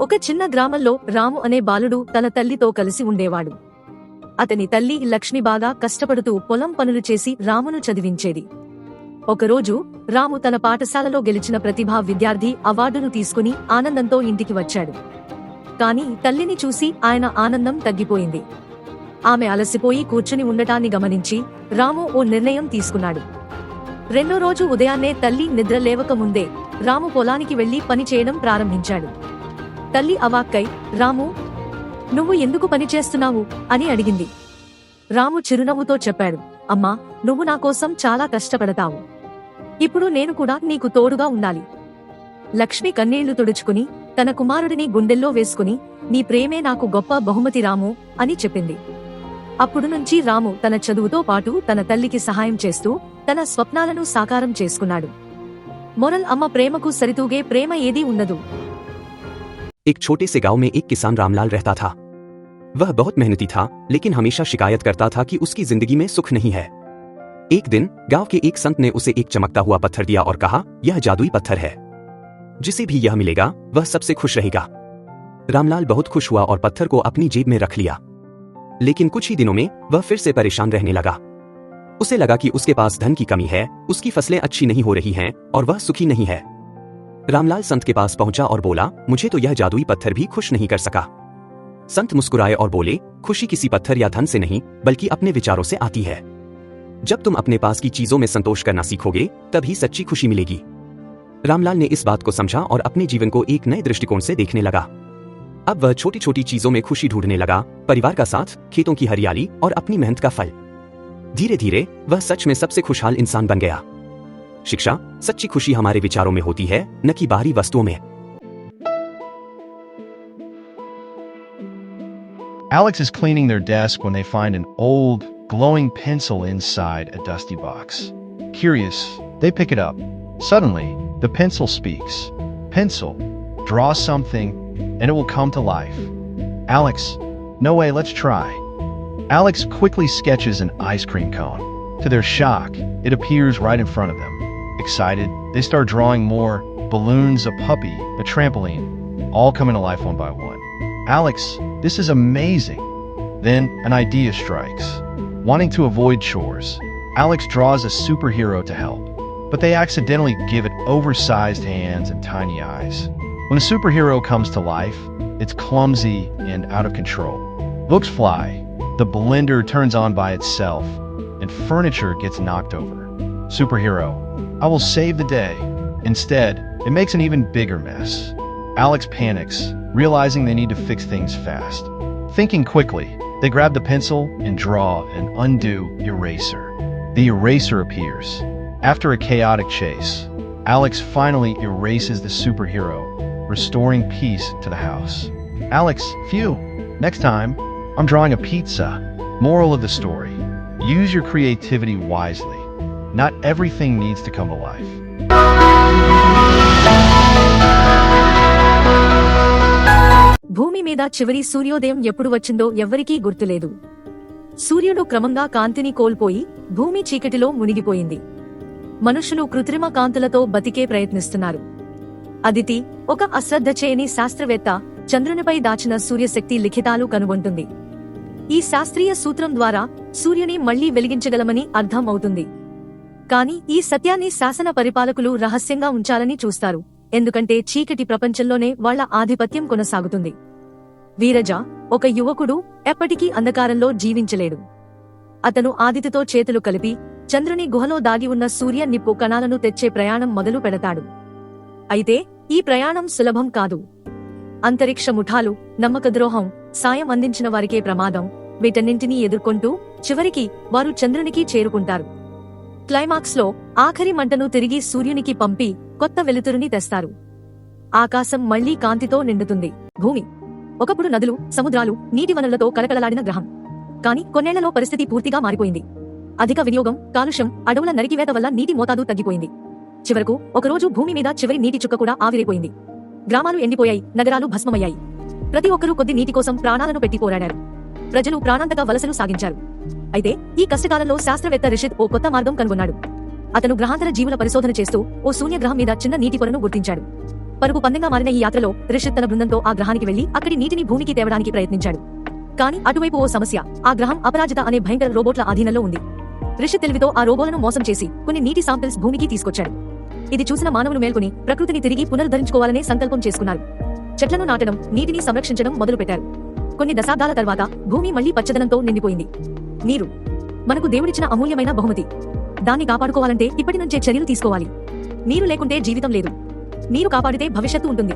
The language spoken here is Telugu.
ఒక చిన్న గ్రామంలో రాము అనే బాలుడు తన తల్లితో కలిసి ఉండేవాడు. అతని తల్లి లక్ష్మి బాగా కష్టపడుతూ పొలం పనులు చేసి రామును చదివించేది. ఒకరోజు రాము తన పాఠశాలలో గెలిచిన ప్రతిభా విద్యార్థి అవార్డును తీసుకుని ఆనందంతో ఇంటికి వచ్చాడు. కాని తల్లిని చూసి ఆయన ఆనందం తగ్గిపోయింది. ఆమె అలసిపోయి కూర్చుని ఉండటాన్ని గమనించి రాము ఓ నిర్ణయం తీసుకున్నాడు. రెండో రోజు ఉదయాన్నే తల్లి నిద్ర లేవక ముందే రాము పొలానికి వెళ్లి పని చేయడం ప్రారంభించాడు. తల్లి అవాక్కై, రాము, నువ్వు ఎందుకు పని చేస్తున్నావు అని అడిగింది. రాము చిరునవ్వుతో చెప్పాడు, అమ్మా, నువ్వు నా కోసం చాలా కష్టపడతావు. ఇప్పుడు నేను కూడా నీకు తోడుగా ఉండాలి. లక్ష్మి కన్నీళ్లు తుడుచుకుని తన కుమారుడిని గుండెల్లో వేసుకుని, నీ ప్రేమే నాకు గొప్ప బహుమతి రాము అని చెప్పింది. అప్పుడు నుంచి రాము తన చదువుతో పాటు తన తల్లికి సహాయం చేస్తూ తన స్వప్నాలను సాకారం చేసుకున్నాడు. మొరల్, అమ్మ ప్రేమకు సరితూగే ప్రేమ ఏదీ ఉండదు. एक छोटे से गांव में एक किसान रामलाल रहता था। वह बहुत मेहनती था, लेकिन हमेशा शिकायत करता था कि उसकी जिंदगी में सुख नहीं है। एक दिन गांव के एक संत ने उसे एक चमकता हुआ पत्थर दिया और कहा, यह जादुई पत्थर है, जिसे भी यह मिलेगा वह सबसे खुश रहेगा। रामलाल बहुत खुश हुआ और पत्थर को अपनी जेब में रख लिया। लेकिन कुछ ही दिनों में वह फिर से परेशान रहने लगा। उसे लगा कि उसके पास धन की कमी है, उसकी फसलें अच्छी नहीं हो रही हैं और वह सुखी नहीं है। रामलाल संत के पास पहुंचा और बोला, मुझे तो यह जादुई पत्थर भी खुश नहीं कर सका। संत मुस्कुराए और बोले, खुशी किसी पत्थर या धन से नहीं, बल्कि अपने विचारों से आती है। जब तुम अपने पास की चीजों में संतोष करना सीखोगे, तभी सच्ची खुशी मिलेगी। रामलाल ने इस बात को समझा और अपने जीवन को एक नए दृष्टिकोण से देखने लगा। अब वह छोटी छोटी चीजों में खुशी ढूंढने लगा, परिवार का साथ, खेतों की हरियाली और अपनी मेहनत का फल। धीरे धीरे वह सच में सबसे खुशहाल इंसान बन गया। शिक्षा, सच्ची खुशी हमारे विचारों में होती है, न कि बाहरी वस्तुओं में। Alex is cleaning their desk when they find an old, glowing pencil inside a dusty box. Curious, they pick it up. Suddenly, the pencil speaks. Pencil, draw something, and it will come to life. Alex, no way, let's try. Alex quickly sketches an ice cream cone. To their shock, it appears right in front of them. Excited, they start drawing more balloons, a puppy, a trampoline, all coming to life one by one. Alex, this is amazing. Then an idea strikes. Wanting to avoid chores, Alex draws a superhero to help, but they accidentally give it oversized hands and tiny eyes. When a superhero comes to life, it's clumsy and out of control. Books fly, the blender turns on by itself, and furniture gets knocked over. Superhero, I will save the day. Instead, it makes an even bigger mess. Alex panics, realizing they need to fix things fast. Thinking quickly, they grab the pencil and draw an undo eraser. The eraser appears. After a chaotic chase, Alex finally erases the superhero, restoring peace to the house. Alex, phew! Next time, I'm drawing a pizza. Moral of the story: use your creativity wisely. Not everything needs to come to life. భూమి మీద చివరి సూర్యోదయం ఎప్పుడు వచ్చిందో ఎవ్వరికీ గుర్తులేదు. సూర్యుడు క్రమంగా కాంతిని కోల్పోయి భూమి చీకటిలో మునిగిపోయింది. మనుషులు కృత్రిమ కాంతులతో బతికే ప్రయత్నిస్తున్నారు. అదితి, ఒక అశ్రద్ధ చేయని శాస్త్రవేత్త, చంద్రునిపై దాచిన సూర్యశక్తి లిఖితాలు కనుగొంటుంది. ఈ శాస్త్రీయ సూత్రం ద్వారా సూర్యుని మళ్లీ వెలిగించగలమని అర్థం అవుతుంది. కానీ ఈ సత్యాన్ని శాసన పరిపాలకులు రహస్యంగా ఉంచాలని చూస్తారు, ఎందుకంటే చీకటి ప్రపంచంలోనే వాళ్ల ఆధిపత్యం కొనసాగుతుంది. వీరజ, ఒక యువకుడు, ఎప్పటికీ అంధకారంలో జీవించలేడు. అతను ఆదితితో చేతులు కలిపి చంద్రుని గుహలో దాగి ఉన్న సూర్య నిప్పు కణాలను తెచ్చే ప్రయాణం మొదలు పెడతాడు. అయితే ఈ ప్రయాణం సులభం కాదు. అంతరిక్ష ముఠాలు, నమ్మకద్రోహం, సాయం అందించిన వారికే ప్రమాదం, వీటన్నింటినీ ఎదుర్కొంటూ చివరికి వారు చంద్రునికి చేరుకుంటారు. క్లైమాక్స్ లో ఆఖరి మంటను తిరిగి సూర్యునికి పంపి కొత్త వెలుతురుని తెస్తారు. ఆకాశం మళ్లీ కాంతితో నిండుతుంది. భూమి ఒకప్పుడు నదులు, సముద్రాలు, నీటి వనరులతో కలకలలాడిన గ్రహం. కాని కొన్నేళ్లలో పరిస్థితి పూర్తిగా మారిపోయింది. అధిక వినియోగం, కాలుష్యం, అడవుల నరికివేత వల్ల నీటి మోతాదు తగ్గిపోయింది. చివరకు ఒకరోజు భూమి మీద చివరి నీటి చుక్క కూడా ఆవిరైపోయింది. గ్రామాలు ఎండిపోయాయి, నగరాలు భస్మమయ్యాయి. ప్రతి ఒక్కరూ కొద్ది నీటి కోసం ప్రాణాలను పెట్టి పోరాడారు. ప్రజలు ప్రాణాంతక వలసలు సాగించారు. అయితే ఈ కష్టకాలంలో శాస్త్రవేత్త రిషిత్ ఓ కొత్త మార్గం కనుగొన్నాడు. అతను గ్రహాంతర జీవుల పరిశోధన చేస్తూ ఓ శూన్య గ్రహం మీద చిన్న నీటి పొరను గుర్తించాడు. పరుగు పందెంగా మారిన ఈ యాత్రలో రిషిత్ తన బృందంతో ఆ గ్రహానికి వెళ్లి అక్కడి నీటిని భూమికి తేవడానికి ప్రయత్నించాడు. కానీ అటువైపు ఓ సమస్య. ఆ గ్రహం అపరాజిత అనే భయంకర రోబోట్ల అధీనంలో ఉంది. రిషిత్ తెలివితో ఆ రోబోలను మోసం చేసి కొన్ని నీటి శాంపిల్స్ భూమికి తీసుకొచ్చాడు. ఇది చూసిన మానవులు మేల్కొని ప్రకృతిని తిరిగి పునరుద్ధరించుకోవాలనే సంకల్పం చేసుకున్నారు. చెట్లను నాటడం, నీటిని సంరక్షించడం మొదలుపెట్టారు. కొన్ని దశాబ్దాల తర్వాత భూమి మళ్లీ పచ్చదనంతో నిండిపోయింది. నీరు మనకు దేవుడిచ్చిన అమూల్యమైన బహుమతి. దాన్ని కాపాడుకోవాలంటే ఇప్పటి నుంచే చర్యలు తీసుకోవాలి. నీరు లేకుంటే జీవితం లేదు. నీరు కాపాడితే భవిష్యత్తు ఉంటుంది.